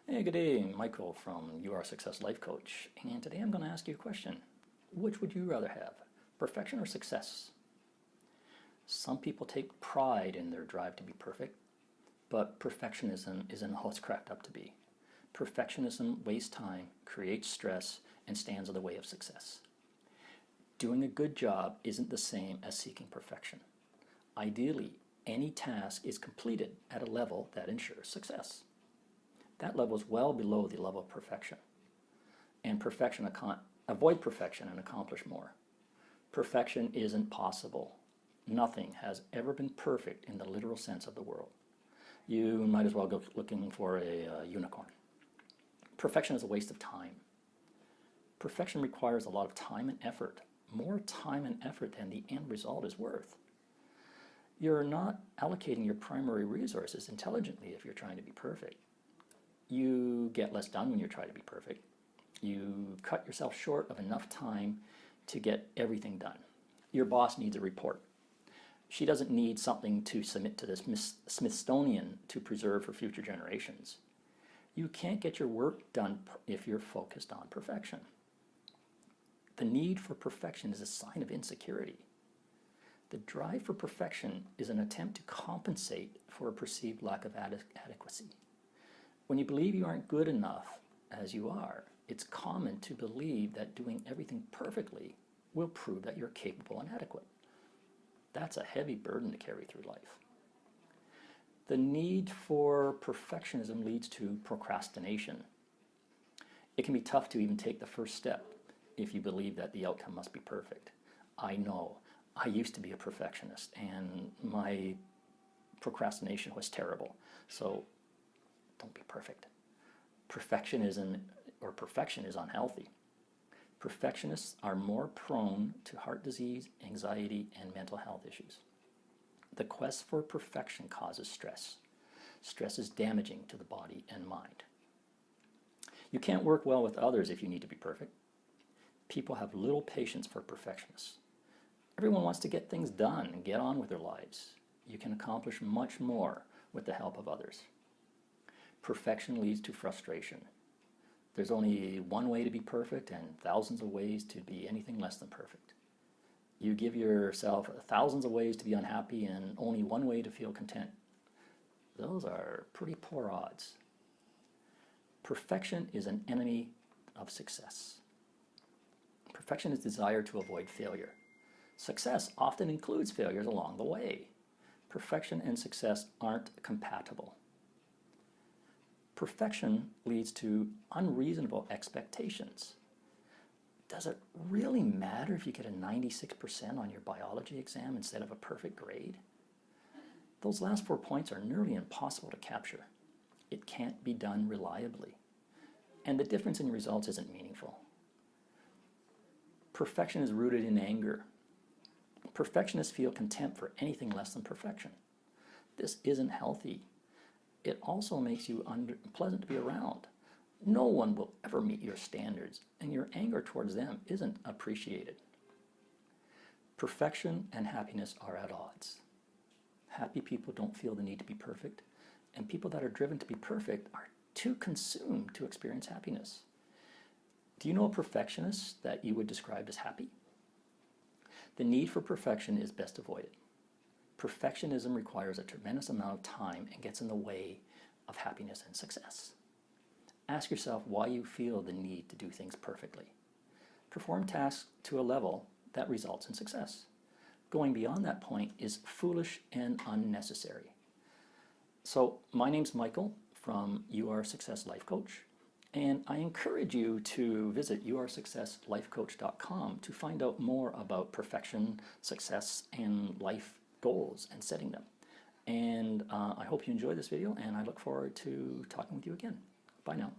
Hey, good day, Michael from You Are Success Life Coach, and today I'm going to ask you a question. Which would you rather have, perfection or success? Some people take pride in their drive to be perfect, but perfectionism isn't all it's cracked up to be. Perfectionism wastes time, creates stress, and stands in the way of success. Doing a good job isn't the same as seeking perfection. Ideally, any task is completed at a level that ensures success. That level is well below the level of perfection. And avoid perfection and accomplish more. Perfection isn't possible. Nothing has ever been perfect in the literal sense of the word. You might as well go looking for a unicorn. Perfection is a waste of time. Perfection requires a lot of time and effort, more time and effort than the end result is worth. You're not allocating your primary resources intelligently if you're trying to be perfect. You get less done when you try to be perfect. You cut yourself short of enough time to get everything done. Your boss needs a report. She doesn't need something to submit to the Smithsonian to preserve for future generations. You can't get your work done if you're focused on perfection. The need for perfection is a sign of insecurity. The drive for perfection is an attempt to compensate for a perceived lack of adequacy. When you believe you aren't good enough as you are, it's common to believe that doing everything perfectly will prove that you're capable and adequate. That's a heavy burden to carry through life. The need for perfectionism leads to procrastination. It can be tough to even take the first step if you believe that the outcome must be perfect. I know. I used to be a perfectionist and my procrastination was terrible. So don't be perfect. Perfection is unhealthy. Perfectionists are more prone to heart disease, anxiety, and mental health issues. The quest for perfection causes stress. Stress is damaging to the body and mind. You can't work well with others if you need to be perfect. People have little patience for perfectionists. Everyone wants to get things done and get on with their lives. You can accomplish much more with the help of others. Perfection leads to frustration. There's only one way to be perfect and thousands of ways to be anything less than perfect. You give yourself thousands of ways to be unhappy and only one way to feel content. Those are pretty poor odds. Perfection is an enemy of success. Perfection is desire to avoid failure. Success often includes failures along the way. Perfection and success aren't compatible. Perfection leads to unreasonable expectations. Does it really matter if you get a 96% on your biology exam instead of a perfect grade? Those last 4 points are nearly impossible to capture. It can't be done reliably. And the difference in results isn't meaningful. Perfection is rooted in anger. Perfectionists feel contempt for anything less than perfection. This isn't healthy. It also makes you unpleasant to be around. No one will ever meet your standards, and your anger towards them isn't appreciated. Perfection and happiness are at odds. Happy people don't feel the need to be perfect, and people that are driven to be perfect are too consumed to experience happiness. Do you know a perfectionist that you would describe as happy? The need for perfection is best avoided. Perfectionism requires a tremendous amount of time and gets in the way of happiness and success. Ask yourself why you feel the need to do things perfectly. Perform tasks to a level that results in success. Going beyond that point is foolish and unnecessary. So, my name's Michael from You Are Success Life Coach, and I encourage you to visit yoursuccesslifecoach.com to find out more about perfection, success, and life goals and setting them. And I hope you enjoyed this video, and I look forward to talking with you again. Bye now.